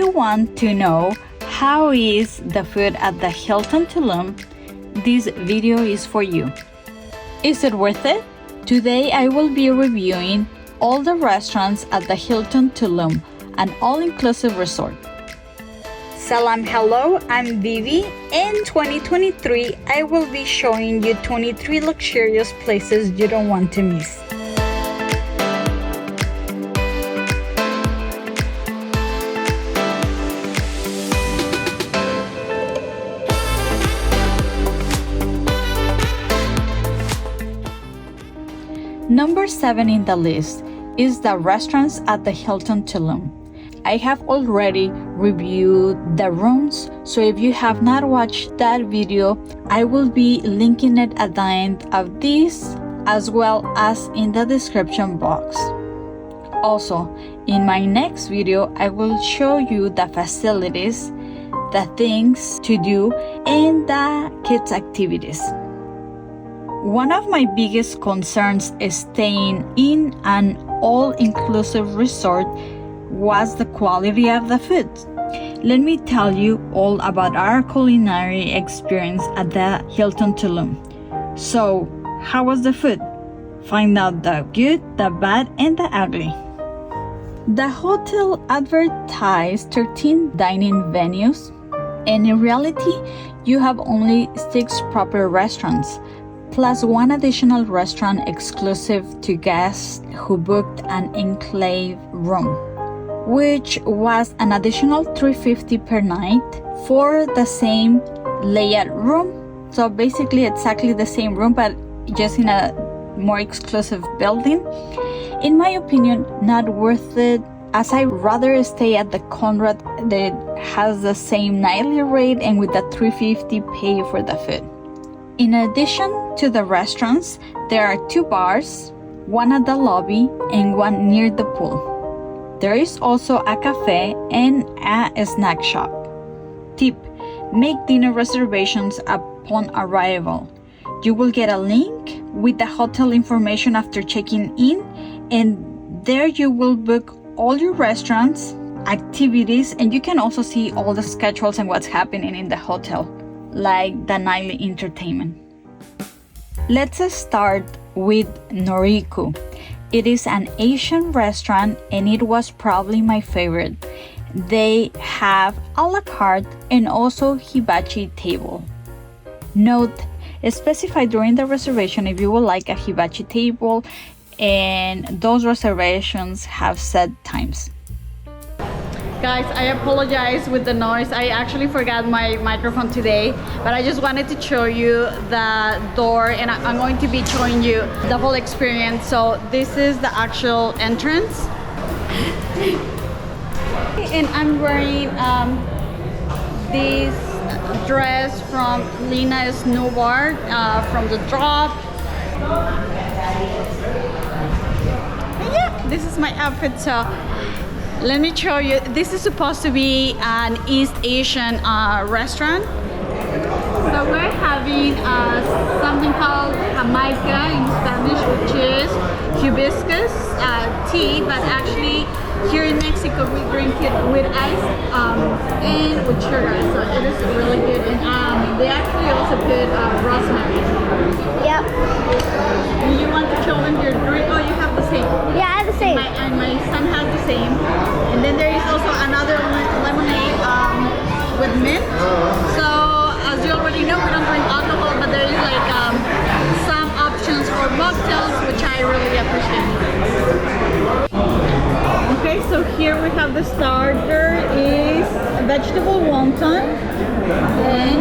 you want to know how is the food at the Hilton Tulum, this video is for you. Is it worth it? Today I will be reviewing all the restaurants at the Hilton Tulum, an all-inclusive resort. Salam, hello, I'm ViVi. In 2023, I will be showing you 23 luxurious places you don't want to miss. Number 7 in the list is the restaurants at the Hilton Tulum. I have already reviewed the rooms, so if you have not watched that video, I will be linking it at the end of this as well as in the description box. Also, in my next video, I will show you the facilities, the things to do, and the kids' activities. One of my biggest concerns is staying in an all-inclusive resort was the quality of the food. Let me tell you all about our culinary experience at the Hilton Tulum. So, how was the food? Find out the good, the bad, and the ugly. The hotel advertised 13 dining venues, and in reality, you have only 6 proper restaurants, plus 1 additional restaurant exclusive to guests who booked an enclave room, which was an additional $350 per night for the same layout room. So basically exactly the same room, but just in a more exclusive building. In my opinion, not worth it, as I rather stay at the Conrad that has the same nightly rate and with the $350 pay for the food. In addition to the restaurants, there are 2 bars, 1 at the lobby and 1 near the pool. There is also a cafe and a snack shop. Tip: make dinner reservations upon arrival. You will get a link with the hotel information after checking in, and there you will book all your restaurants, activities, and you can also see all the schedules and what's happening in the hotel, like the nightly entertainment. Let's start with Noriku. It is an Asian restaurant and it was probably my favorite. They have a la carte and also hibachi table. Note, specify during the reservation if you would like a hibachi table, and those reservations have set times. Guys, I apologize with the noise. I actually forgot my microphone today, but I just wanted to show you the door, and I'm going to be showing you the whole experience. So this is the actual entrance. And I'm wearing this dress from Lina Snowboard from the drop. And yeah, this is my outfit. So let me show you. This is supposed to be an East Asian restaurant. So we're having something called Jamaica in Spanish, which is hibiscus tea, but actually here in Mexico we drink it with ice and with sugar. So it is really good. And they actually also put rosemary. Yep. Do you want to show them your drink? Oh, you have the same. Yeah, I have the same. And my son has the same. And then there is also another lemonade with mint. So as you already know, we don't drink alcohol, but there is like some options for mocktails, which I really appreciate. Okay, so here we have the starter is vegetable wonton, and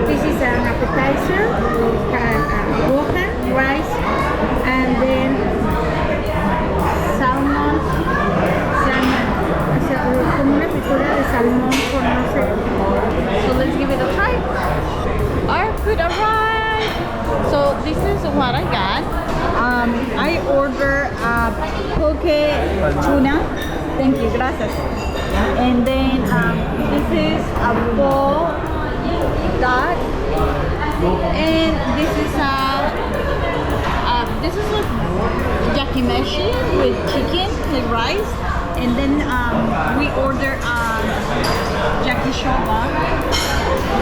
This is an appetizer. We have gohan, rice, and then salmon. Como una fritura de salmón con no sé. so let's give it a try. Our food arrived. So this is what I got. I ordered poke tuna. Thank you, gracias. And then this is a bowl duck, and this is like yakimeshi with chicken, like rice, And then we order yakishaba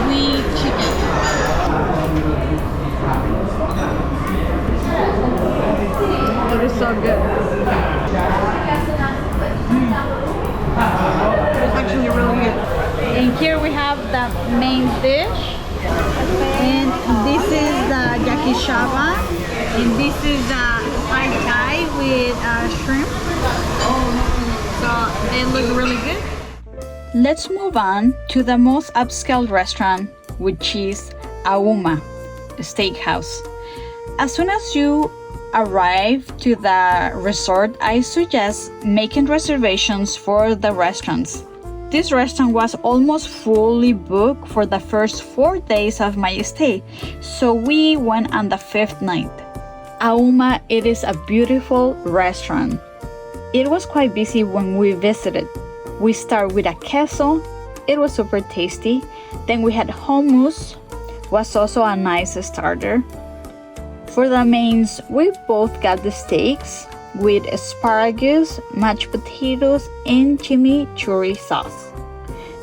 with chicken. It is so good. It's actually really good. And here we have the main dish. And this is the yakishaba. And this is the Thai Thai with shrimp. So they look really good. Let's move on to the most upscale restaurant, which is Auma Steakhouse. As soon as you arrive to the resort, I suggest making reservations for the restaurants. This restaurant was almost fully booked for the first 4 days of my stay, so we went on the 5th night. Auma, it is a beautiful restaurant. It was quite busy when we visited. We started with a queso. It was super tasty. Then we had hummus, was also a nice starter. For the mains, we both got the steaks with asparagus, mashed potatoes, and chimichurri sauce.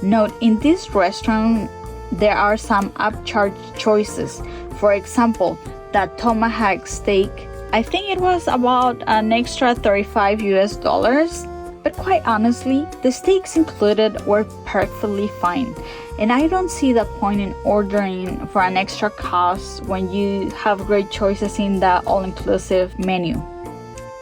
Note, in this restaurant, there are some upcharge choices. For example, the tomahawk steak, I think it was about an extra $35 US, but quite honestly, the steaks included were perfectly fine. And I don't see the point in ordering for an extra cost when you have great choices in the all-inclusive menu.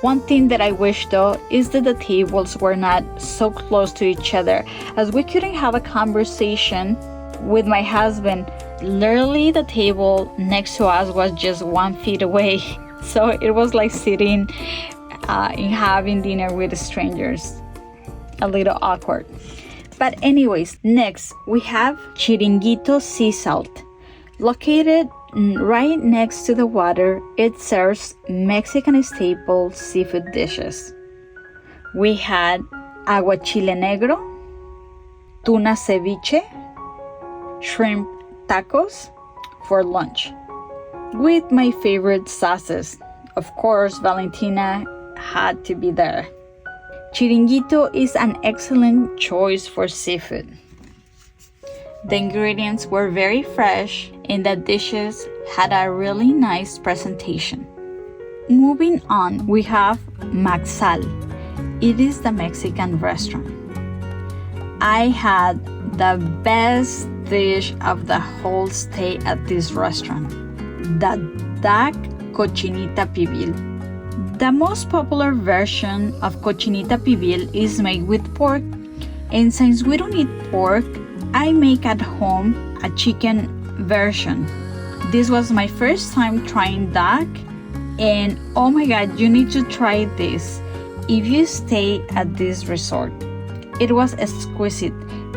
One thing that I wish though is that the tables were not so close to each other, as we couldn't have a conversation with my husband. Literally the table next to us was just 1 feet away. So it was like sitting and having dinner with strangers. A little awkward. But anyways, next we have Chiringuito Seasalt. Located right next to the water, it serves Mexican staple seafood dishes. We had aguachile negro, tuna ceviche, shrimp tacos for lunch, with my favorite sauces. Of course, Valentina had to be there. Chiringuito is an excellent choice for seafood. The ingredients were very fresh and the dishes had a really nice presentation. Moving on, we have Maxal. It is the Mexican restaurant. I had the best dish of the whole stay at this restaurant, the duck cochinita pibil. The most popular version of cochinita pibil is made with pork, and since we don't eat pork, I make at home a chicken version. This was my first time trying duck, and oh my god, you need to try this if you stay at this resort. It was exquisite.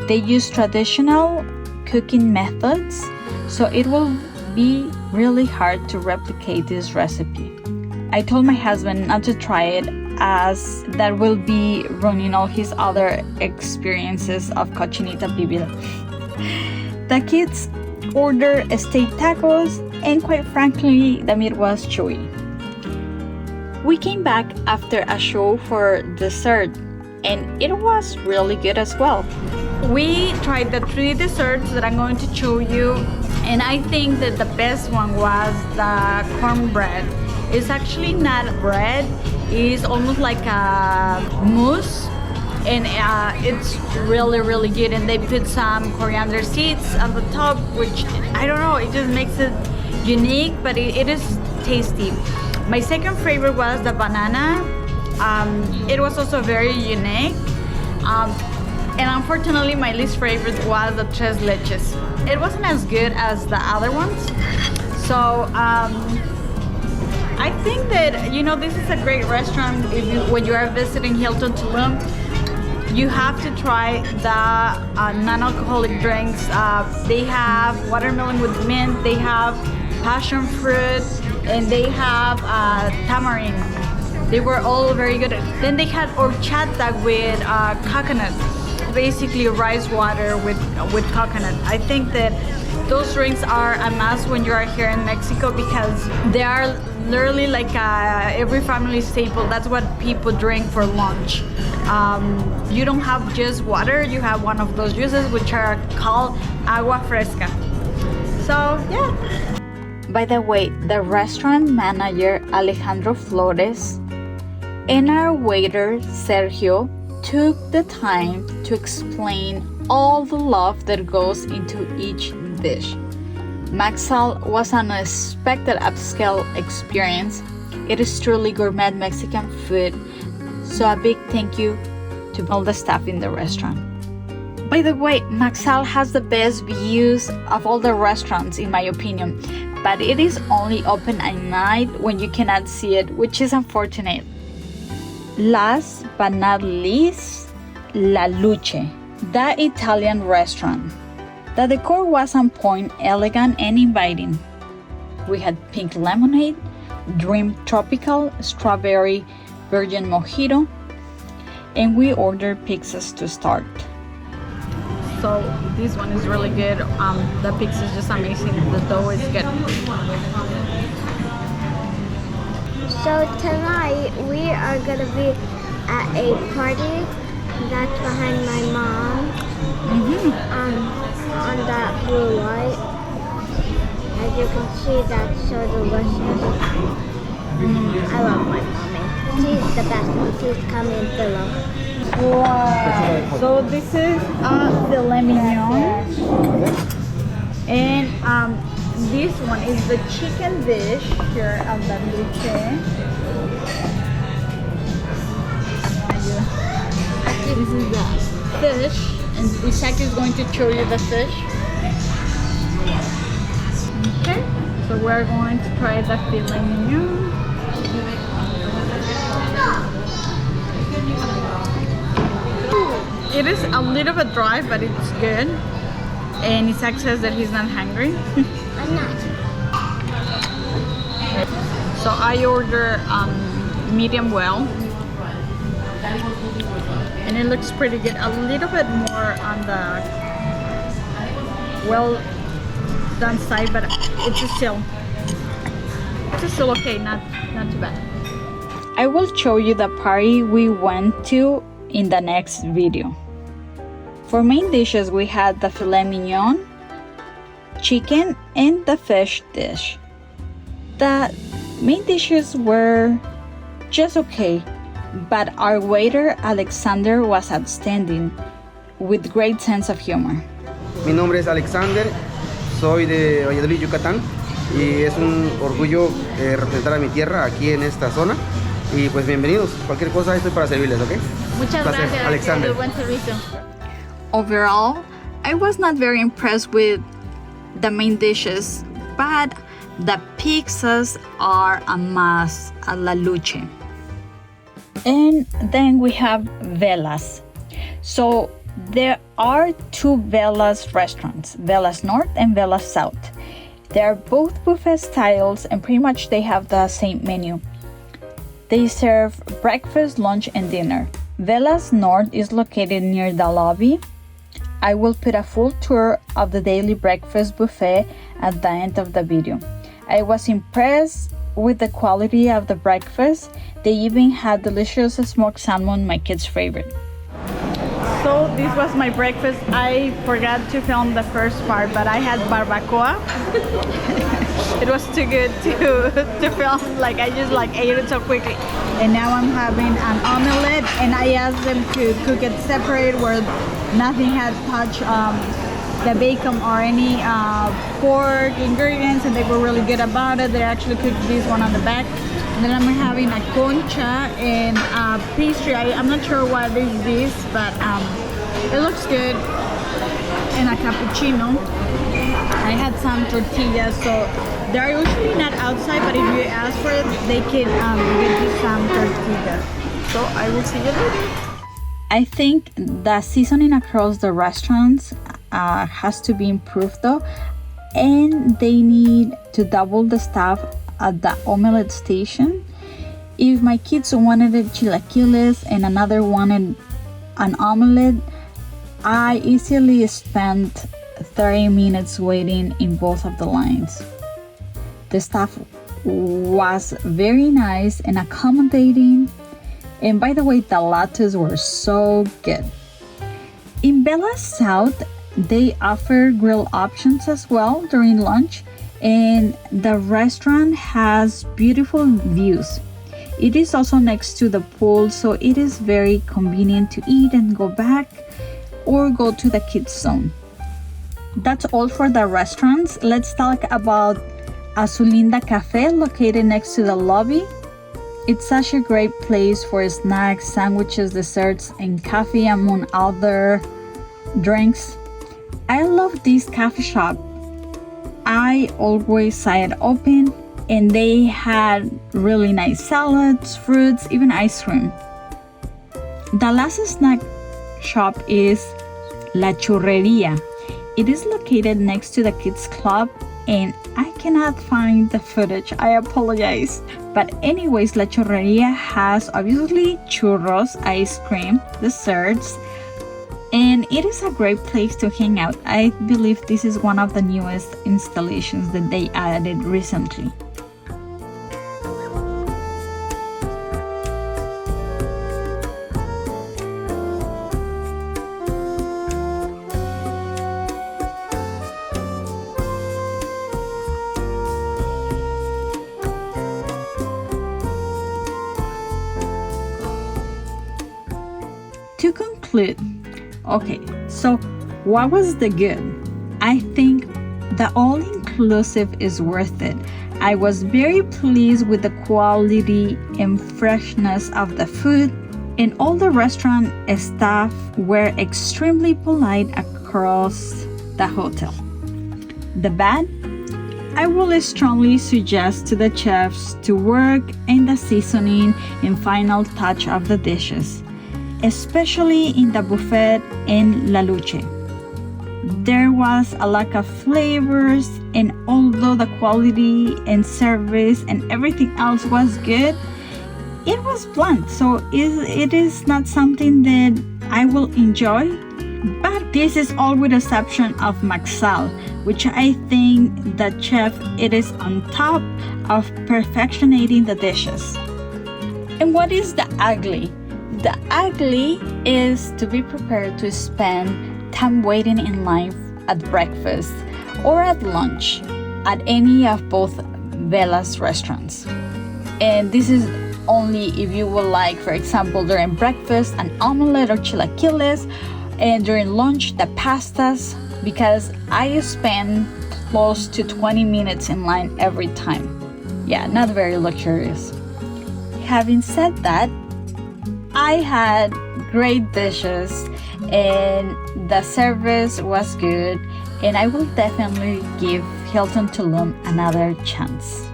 They use traditional cooking methods, so it will be really hard to replicate this recipe. I told my husband not to try it, as that will be ruining all his other experiences of cochinita pibil. The kids ordered steak tacos, and quite frankly, the meat was chewy. We came back after a show for dessert, and it was really good as well. We tried the 3 desserts that I'm going to show you, and I think that the best one was the cornbread. It's actually not bread, it's almost like a mousse, and it's really good. And they put some coriander seeds on the top, which I don't know, it just makes it unique, but it is tasty. My second favorite was the banana. It was also very unique. And unfortunately, my least favorite was the tres leches. It wasn't as good as the other ones. So I think that, you know, this is a great restaurant. When you are visiting Hilton Tulum, you have to try the non-alcoholic drinks. They have watermelon with mint, they have passion fruit, and they have tamarind. They were all very good. Then they had horchata with coconut, basically rice water with coconut. I think that those drinks are a must when you are here in Mexico, because they are literally like every family staple. That's what people drink for lunch. You don't have just water, you have one of those juices which are called agua fresca. So yeah. By the way, the restaurant manager Alejandro Flores and our waiter Sergio took the time to explain all the love that goes into each dish. Maxal was an unexpected upscale experience. It is truly gourmet Mexican food, so a big thank you to all the staff in the restaurant. By the way, Maxal has the best views of all the restaurants in my opinion, but it is only open at night when you cannot see it, which is unfortunate. Last but not least, La Luce, the Italian restaurant. The decor was on point, elegant and inviting. We had pink lemonade, dream tropical, strawberry virgin mojito, and we ordered pizzas to start. So this one is really good. The pizza is just amazing. The dough is good. So tonight we are gonna be at a party that's behind my mom. On that blue light. As you can see, that's so delicious. I love my mommy. She's the best. She's coming below. Wow. So this is filet mignon. And this one is the chicken dish here at the Luce. This is the fish. And Isaac is going to show you the fish. Okay, so we're going to try the filet mignon. It is a little bit dry, but it's good. And Isaac says that he's not hungry. I'm not. So I order medium well. And it looks pretty good. A little bit more on the well done side, but it's still okay, not too bad. I will show you the party we went to in the next video. For main dishes, we had the filet mignon, chicken, and the fish dish. The main dishes were just okay, but our waiter Alexander was outstanding, with great sense of humor. Mi nombre es Alexander, soy de Valladolid, Yucatán, y es un orgullo representar a mi tierra aquí en esta zona. Y pues bienvenidos, cualquier cosa estoy para servirles, ¿ok? Muchas gracias, Alexander. Buen servicio. Overall, I was not very impressed with the main dishes, but the pizzas are a must at La Luce. And then we have Velas. So there are two Velas restaurants, Velas Norte and Velas South. They are both buffet styles and pretty much they have the same menu. They serve breakfast, lunch, and dinner. Velas Norte is located near the lobby. I will put a full tour of the daily breakfast buffet at the end of the video. I was impressed with the quality of the breakfast. They even had delicious smoked salmon, my kids' favorite. So this was my breakfast. I forgot to film the first part, but I had barbacoa. It was too good to film. Like I just ate it so quickly. And now I'm having an omelette, and I asked them to cook it separate where nothing had touched the bacon or any pork ingredients, and they were really good about it. They actually cooked this one on the back. And then I'm having a concha and a pastry. I'm not sure what is this, but it looks good. And a cappuccino. I had some tortillas, so they're usually not outside, but if you ask for it, they can give you some tortillas. So I will see you later. I think the seasoning across the restaurants has to be improved though, and they need to double the staff at the omelette station. If my kids wanted chilaquiles and another wanted an omelette, I easily spent 30 minutes waiting in both of the lines. The staff was very nice and accommodating. And by the way, the lattes were so good. In Vela South, they offer grill options as well during lunch, and the restaurant has beautiful views. It is also next to the pool, so it is very convenient to eat and go back or go to the kids zone. That's all for the restaurants. Let's talk about Azulinda Cafe, located next to the lobby. It's such a great place for snacks, sandwiches, desserts, and coffee, among other drinks. I love this cafe shop. I always saw it open, and they had really nice salads, fruits, even ice cream. The last snack shop is La Churreria. It is located next to the kids club, and I cannot find the footage. I apologize. But anyways, La Churreria has obviously churros, ice cream, desserts, and it is a great place to hang out. I believe this is one of the newest installations that they added recently. To conclude, okay, so what was the good? I think the all-inclusive is worth it. I was very pleased with the quality and freshness of the food, and all the restaurant staff were extremely polite across the hotel. The bad? I will strongly suggest to the chefs to work in the seasoning and final touch of the dishes, especially in the buffet in La Luce. There was a lack of flavors, and although the quality and service and everything else was good, it was bland, so it is not something that I will enjoy. But this is all with exception of Maxal, which I think the chef, it is on top of perfectionating the dishes. And what is the ugly? The ugly is to be prepared to spend time waiting in line at breakfast or at lunch at any of both Vela's restaurants. And this is only if you would like, for example, during breakfast, an omelette or chilaquiles, and during lunch, the pastas, because I spend close to 20 minutes in line every time. Yeah, not very luxurious. Having said that, I had great dishes and the service was good, and I will definitely give Hilton Tulum another chance.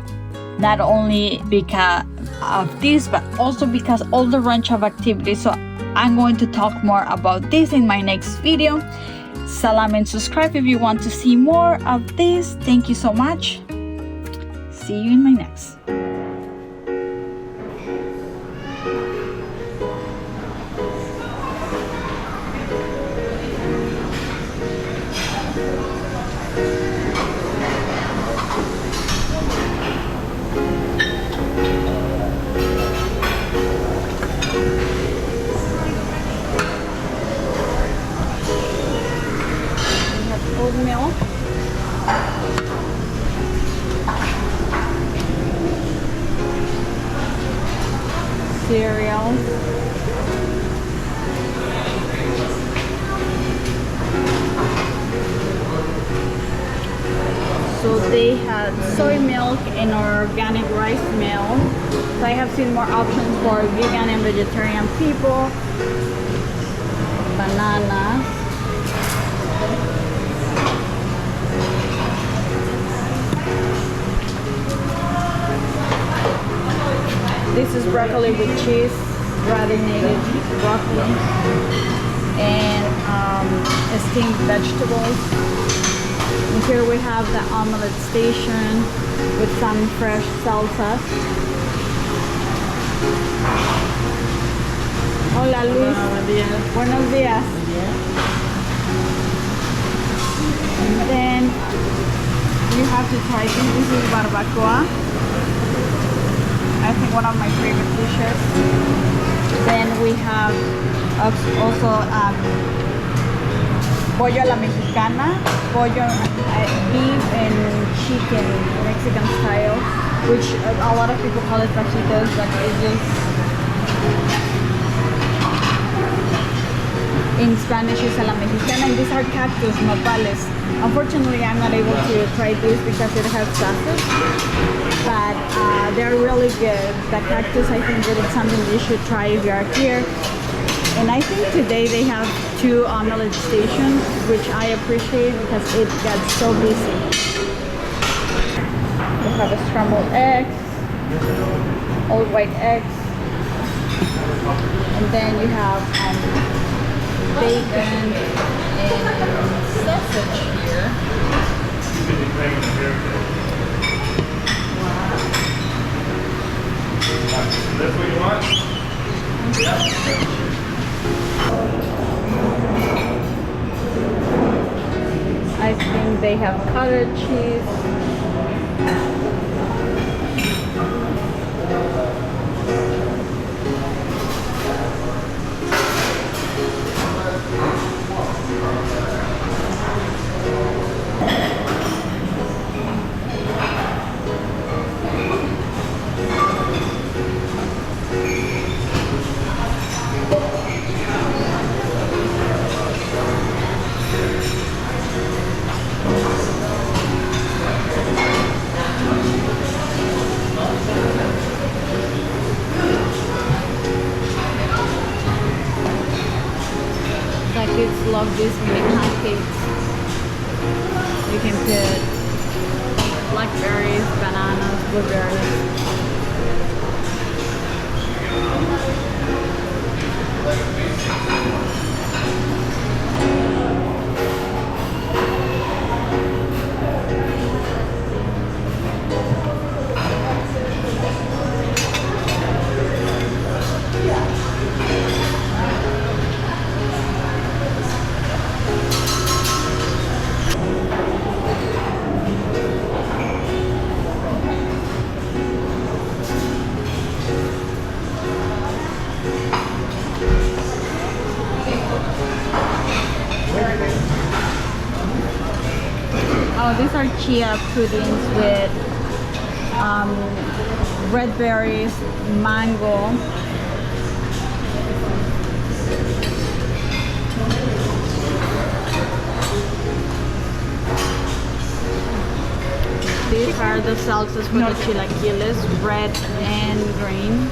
Not only because of this, but also because all the range of activities. So I'm going to talk more about this in my next video. Salam and subscribe if you want to see more of this. Thank you so much. See you in my next. Milk, cereal, so they had soy milk and organic rice meal. So I have seen more options for vegan and vegetarian people. Bananas. This is broccoli with cheese, gratinated broccoli, and steamed vegetables. And here we have the omelette station with some fresh salsa. Hola Luis. Buenos días. Buenos días. And then you have to try this. This is barbacoa. I think one of my favorite dishes. Then we have also pollo a la mexicana, pollo, beef and chicken, Mexican style, which a lot of people call it fajitas, but it's just, in Spanish it's a la mexicana, and these are cactus, nopales. Unfortunately, I'm not able to try this because it has sauces, but they're really good. The cactus, I think that it's something you should try if you are here. And I think today they have 2 omelet stations, which I appreciate because it got so busy. We have a scrambled eggs, all white eggs, and then you have bacon and sausage here. That's what you want? I think they have cottage cheese. Kids love these mini pancakes. You can put blackberries, bananas, blueberries. Oh, these are chia puddings with red berries, mango. These are the salsas for the chilaquiles, red and green.